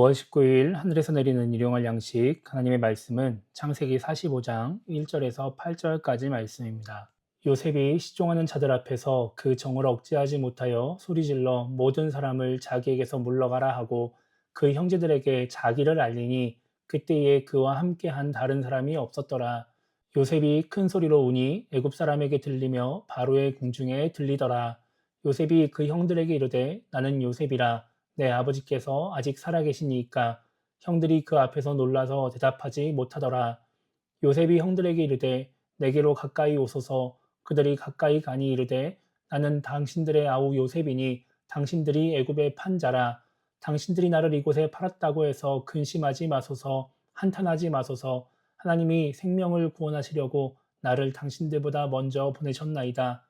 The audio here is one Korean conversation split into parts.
5월 19일 하늘에서 내리는 일용할 양식 하나님의 말씀은 창세기 45장 1절에서 8절까지 말씀입니다. 요셉이 시종하는 자들 앞에서 그 정을 억제하지 못하여 소리질러 모든 사람을 자기에게서 물러가라 하고 그 형제들에게 자기를 알리니 그때에 그와 함께한 다른 사람이 없었더라. 요셉이 큰 소리로 우니 애굽 사람에게 들리며 바로의 궁중에 들리더라. 요셉이 그 형들에게 이르되 나는 요셉이라. 내 아버지께서 아직 살아계시니까. 형들이 그 앞에서 놀라서 대답하지 못하더라. 요셉이 형들에게 이르되 내게로 가까이 오소서. 그들이 가까이 가니 이르되 나는 당신들의 아우 요셉이니 당신들이 애굽의 판자라. 당신들이 나를 이곳에 팔았다고 해서 근심하지 마소서. 한탄하지 마소서. 하나님이 생명을 구원하시려고 나를 당신들보다 먼저 보내셨나이다.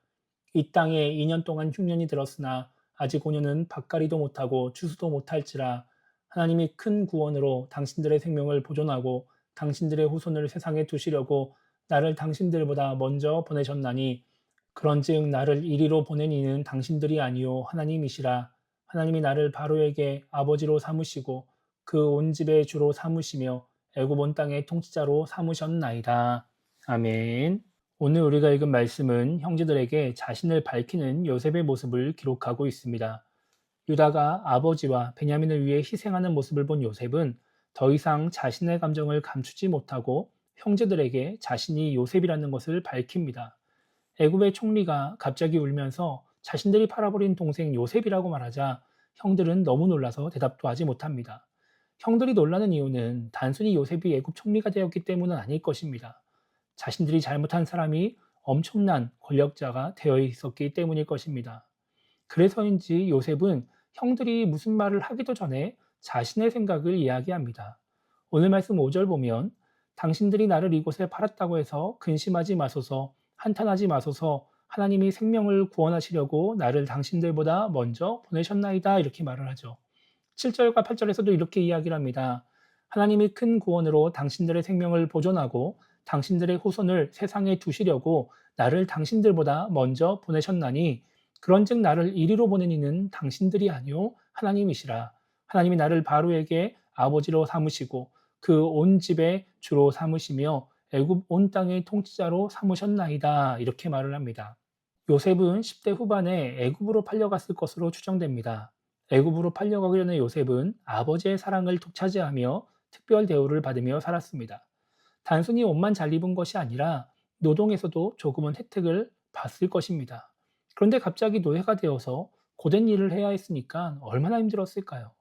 이 땅에 2년 동안 흉년이 들었으나 아직 5년은 밭갈이도 못하고 추수도 못할지라. 하나님이 큰 구원으로 당신들의 생명을 보존하고 당신들의 후손을 세상에 두시려고 나를 당신들보다 먼저 보내셨나니 그런즉 나를 이리로 보낸 이는 당신들이 아니요 하나님이시라. 하나님이 나를 바로에게 아버지로 삼으시고 그 온 집의 주로 삼으시며 애굽 온 땅의 통치자로 삼으셨나이다. 아멘. 오늘 우리가 읽은 말씀은 형제들에게 자신을 밝히는 요셉의 모습을 기록하고 있습니다. 유다가 아버지와 베냐민을 위해 희생하는 모습을 본 요셉은 더 이상 자신의 감정을 감추지 못하고 형제들에게 자신이 요셉이라는 것을 밝힙니다. 애굽의 총리가 갑자기 울면서 자신들이 팔아버린 동생 요셉이라고 말하자 형들은 너무 놀라서 대답도 하지 못합니다. 형들이 놀라는 이유는 단순히 요셉이 애굽 총리가 되었기 때문은 아닐 것입니다. 자신들이 잘못한 사람이 엄청난 권력자가 되어 있었기 때문일 것입니다. 그래서인지 요셉은 형들이 무슨 말을 하기도 전에 자신의 생각을 이야기합니다. 오늘 말씀 5절 보면 당신들이 나를 이곳에 팔았다고 해서 근심하지 마소서, 한탄하지 마소서, 하나님이 생명을 구원하시려고 나를 당신들보다 먼저 보내셨나이다 이렇게 말을 하죠. 7절과 8절에서도 이렇게 이야기를 합니다. 하나님이 큰 구원으로 당신들의 생명을 보존하고 당신들의 후손을 세상에 두시려고 나를 당신들보다 먼저 보내셨나니 그런즉 나를 이리로 보낸 이는 당신들이 아니요 하나님이시라. 하나님이 나를 바로에게 아버지로 삼으시고 그 온 집의 주로 삼으시며 애굽 온 땅의 통치자로 삼으셨나이다. 이렇게 말을 합니다. 요셉은 10대 후반에 애굽으로 팔려갔을 것으로 추정됩니다. 애굽으로 팔려가기 전에 요셉은 아버지의 사랑을 독차지하며 특별 대우를 받으며 살았습니다. 단순히 옷만 잘 입은 것이 아니라 노동에서도 조금은 혜택을 봤을 것입니다. 그런데 갑자기 노예가 되어서 고된 일을 해야 했으니까 얼마나 힘들었을까요?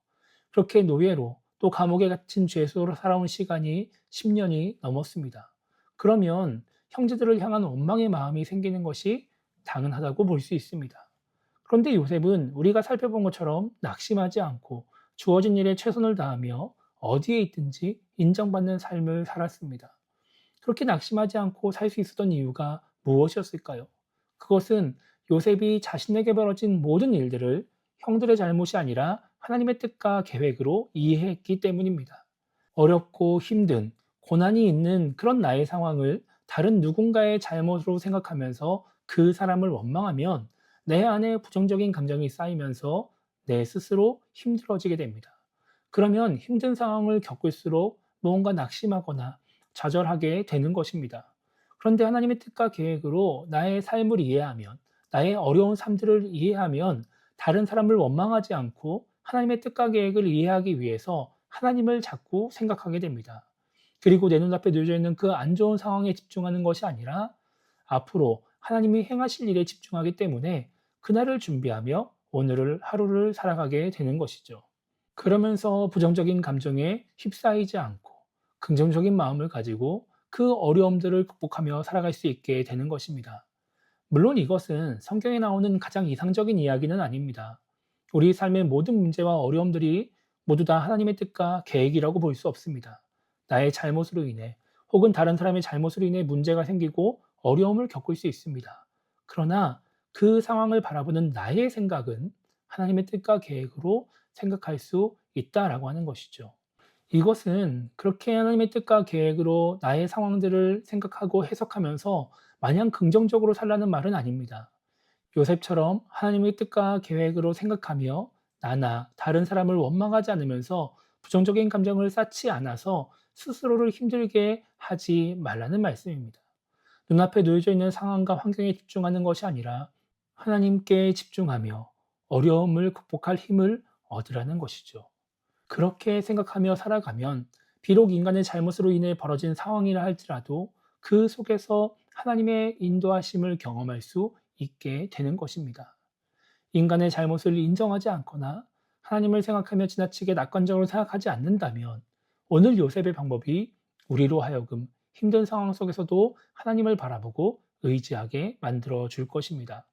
그렇게 노예로 또 감옥에 갇힌 죄수로 살아온 시간이 10년이 넘었습니다. 그러면 형제들을 향한 원망의 마음이 생기는 것이 당연하다고 볼 수 있습니다. 그런데 요셉은 우리가 살펴본 것처럼 낙심하지 않고 주어진 일에 최선을 다하며 어디에 있든지 인정받는 삶을 살았습니다. 그렇게 낙심하지 않고 살 수 있었던 이유가 무엇이었을까요? 그것은 요셉이 자신에게 벌어진 모든 일들을 형들의 잘못이 아니라 하나님의 뜻과 계획으로 이해했기 때문입니다. 어렵고 힘든 고난이 있는 그런 나의 상황을 다른 누군가의 잘못으로 생각하면서 그 사람을 원망하면 내 안에 부정적인 감정이 쌓이면서 내 스스로 힘들어지게 됩니다. 그러면 힘든 상황을 겪을수록 무언가 낙심하거나 좌절하게 되는 것입니다. 그런데 하나님의 뜻과 계획으로 나의 삶을 이해하면, 나의 어려운 삶들을 이해하면 다른 사람을 원망하지 않고 하나님의 뜻과 계획을 이해하기 위해서 하나님을 자꾸 생각하게 됩니다. 그리고 내 눈앞에 놓여져 있는 그 안 좋은 상황에 집중하는 것이 아니라 앞으로 하나님이 행하실 일에 집중하기 때문에 그날을 준비하며 오늘을 하루를 살아가게 되는 것이죠. 그러면서 부정적인 감정에 휩싸이지 않고 긍정적인 마음을 가지고 그 어려움들을 극복하며 살아갈 수 있게 되는 것입니다. 물론 이것은 성경에 나오는 가장 이상적인 이야기는 아닙니다. 우리 삶의 모든 문제와 어려움들이 모두 다 하나님의 뜻과 계획이라고 볼 수 없습니다. 나의 잘못으로 인해 혹은 다른 사람의 잘못으로 인해 문제가 생기고 어려움을 겪을 수 있습니다. 그러나 그 상황을 바라보는 나의 생각은 하나님의 뜻과 계획으로 생각할 수 있다라고 하는 것이죠. 이것은 그렇게 하나님의 뜻과 계획으로 나의 상황들을 생각하고 해석하면서 마냥 긍정적으로 살라는 말은 아닙니다. 요셉처럼 하나님의 뜻과 계획으로 생각하며 나나 다른 사람을 원망하지 않으면서 부정적인 감정을 쌓지 않아서 스스로를 힘들게 하지 말라는 말씀입니다. 눈앞에 놓여져 있는 상황과 환경에 집중하는 것이 아니라 하나님께 집중하며 어려움을 극복할 힘을 얻으라는 것이죠. 그렇게 생각하며 살아가면 비록 인간의 잘못으로 인해 벌어진 상황이라 할지라도 그 속에서 하나님의 인도하심을 경험할 수 있게 되는 것입니다. 인간의 잘못을 인정하지 않거나 하나님을 생각하며 지나치게 낙관적으로 생각하지 않는다면 오늘 요셉의 방법이 우리로 하여금 힘든 상황 속에서도 하나님을 바라보고 의지하게 만들어 줄 것입니다.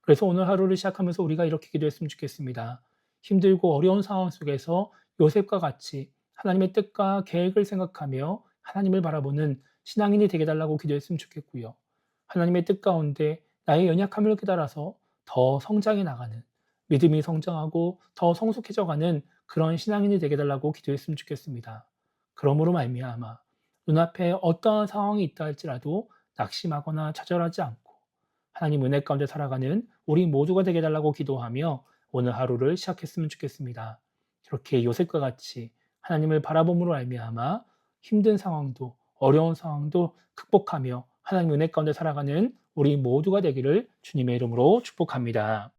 그래서 오늘 하루를 시작하면서 우리가 이렇게 기도했으면 좋겠습니다. 힘들고 어려운 상황 속에서 요셉과 같이 하나님의 뜻과 계획을 생각하며 하나님을 바라보는 신앙인이 되게 달라고 기도했으면 좋겠고요. 하나님의 뜻 가운데 나의 연약함을 깨달아서 더 성장해 나가는, 믿음이 성장하고 더 성숙해져가는 그런 신앙인이 되게 달라고 기도했으면 좋겠습니다. 그러므로 말미암아 눈앞에 어떠한 상황이 있다 할지라도 낙심하거나 좌절하지 않고 하나님 은혜 가운데 살아가는 우리 모두가 되게 달라고 기도하며 오늘 하루를 시작했으면 좋겠습니다. 이렇게 요셉과 같이 하나님을 바라봄으로 말미암아 힘든 상황도 어려운 상황도 극복하며 하나님 은혜 가운데 살아가는 우리 모두가 되기를 주님의 이름으로 축복합니다.